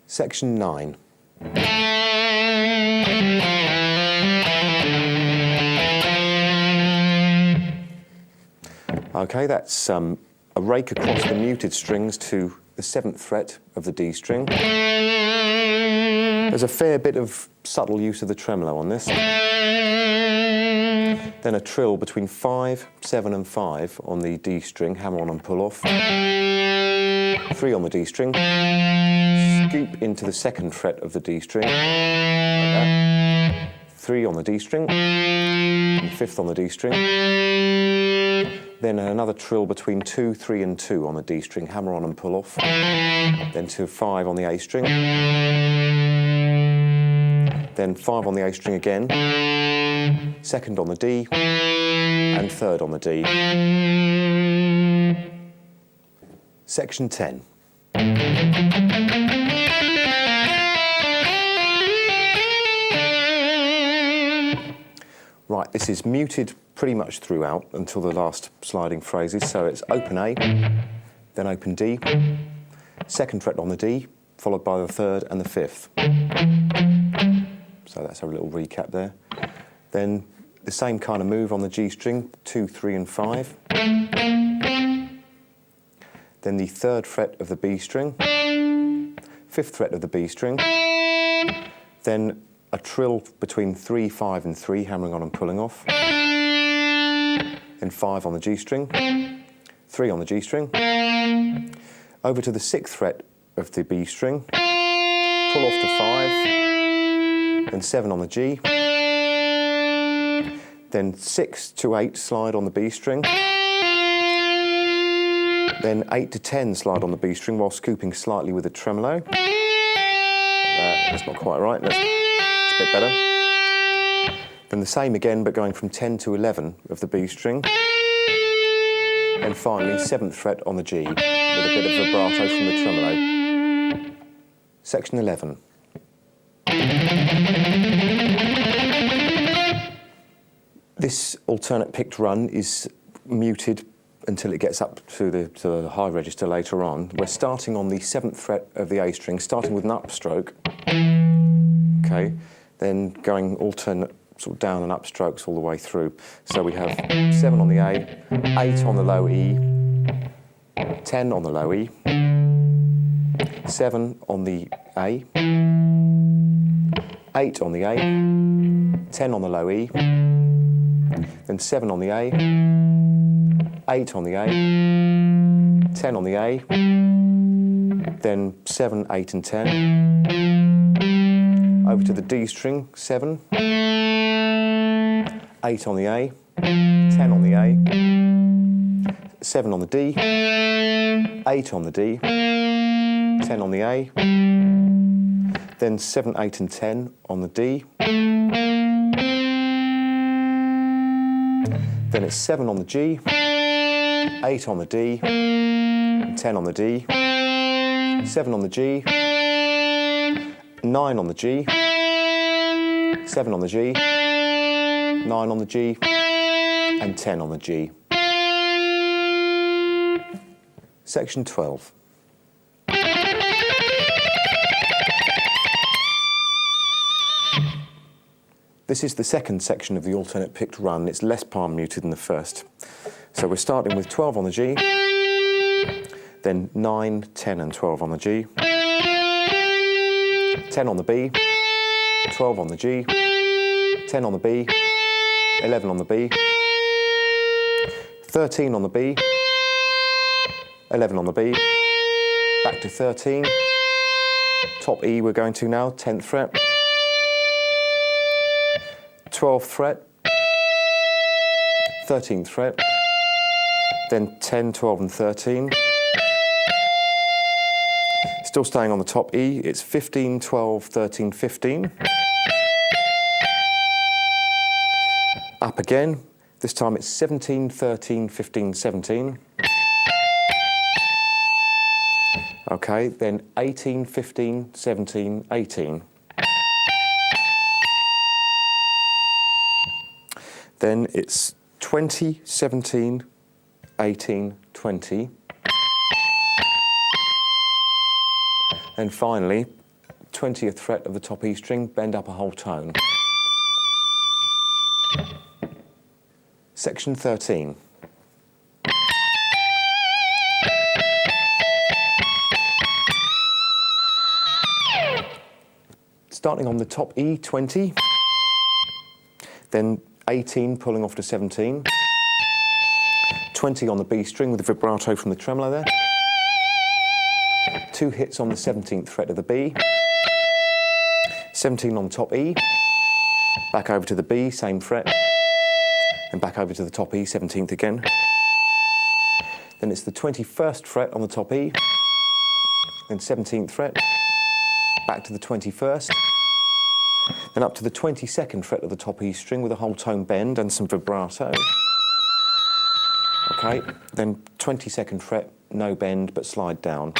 Section 9. Okay, that's a rake across the muted strings to the 7th fret of the D string. There's a fair bit of subtle use of the tremolo on this. Then a trill between 5, 7 and 5 on the D string, hammer on and pull off. 3 on the D string. Scoop into the 2nd fret of the D string, like that. 3 on the D string, and 5th on the D string. Then another trill between 2, 3 and 2 on the D string, hammer on and pull off. Then to 5 on the A string. Then 5 on the A string again. 2nd on the D, and 3rd on the D. Section 10. Right, this is muted pretty much throughout until the last sliding phrases. So it's open A, then open D, 2nd fret on the D, followed by the 3rd and the 5th. So that's a little recap there. Then the same kind of move on the G string, 2, 3 and 5. Then the 3rd fret of the B string, 5th fret of the B string, then a trill between 3, 5 and 3, hammering on and pulling off, then 5 on the G string, 3 on the G string, over to the 6th fret of the B string, pull off to 5, then 7 on the G, then 6 to 8 slide on the B string, then 8 to 10 slide on the B string while scooping slightly with a tremolo. That's not quite right, it's a bit better. Then the same again, but going from 10 to 11 of the B string. And finally, 7th fret on the G, with a bit of vibrato from the tremolo. Section 11. This alternate picked run is muted until it gets up to the high register later on. We're starting on the 7th fret of the A string, starting with an upstroke. Okay, then going alternate sort of down and up strokes all the way through. So we have 7 on the A, 8 on the low E, 10 on the low E, 7 on the A, 8 on the A, 10 on the low E, then 7 on the A, 8 on the A, 10 on the A, then 7, 8 and 10, over to the D string, 7, 8 on the A, 10 on the A, 7 on the D, 8 on the D, 10 on the A, then 7, 8 and 10 on the D, then it's 7 on the G, 8 on the D, 10 on the D, 7 on the G, 9 on the G, 7 on the G, 9 on the G, and 10 on the G. Section 12. This is the second section of the alternate picked run. It's less palm muted than the first. So we're starting with 12 on the G, then 9, 10 and 12 on the G, 10 on the B, 12 on the G, 10 on the B, 11 on the B, 13 on the B, 11 on the B, back to 13, top E we're going to now, 10th fret, 12th fret, 13th fret, then 10, 12 and 13. Still staying on the top E, it's 15, 12, 13, 15. Up again, this time it's 17, 13, 15, 17. Okay, then 18, 15, 17, 18. Then it's 20, 17, 18, 20. And finally, 20th fret of the top E string, bend up a whole tone. Section 13. Starting on the top E, 20, then 18 pulling off to 17, 20 on the B string with the vibrato from the tremolo there, 2 hits on the 17th fret of the B, 17 on top E, back over to the B, same fret, and back over to the top E, 17th again. Then it's the 21st fret on the top E, then 17th fret, back to the 21st, then up to the 22nd fret of the top E string with a whole tone bend and some vibrato. Okay, then 22nd fret, no bend but slide down.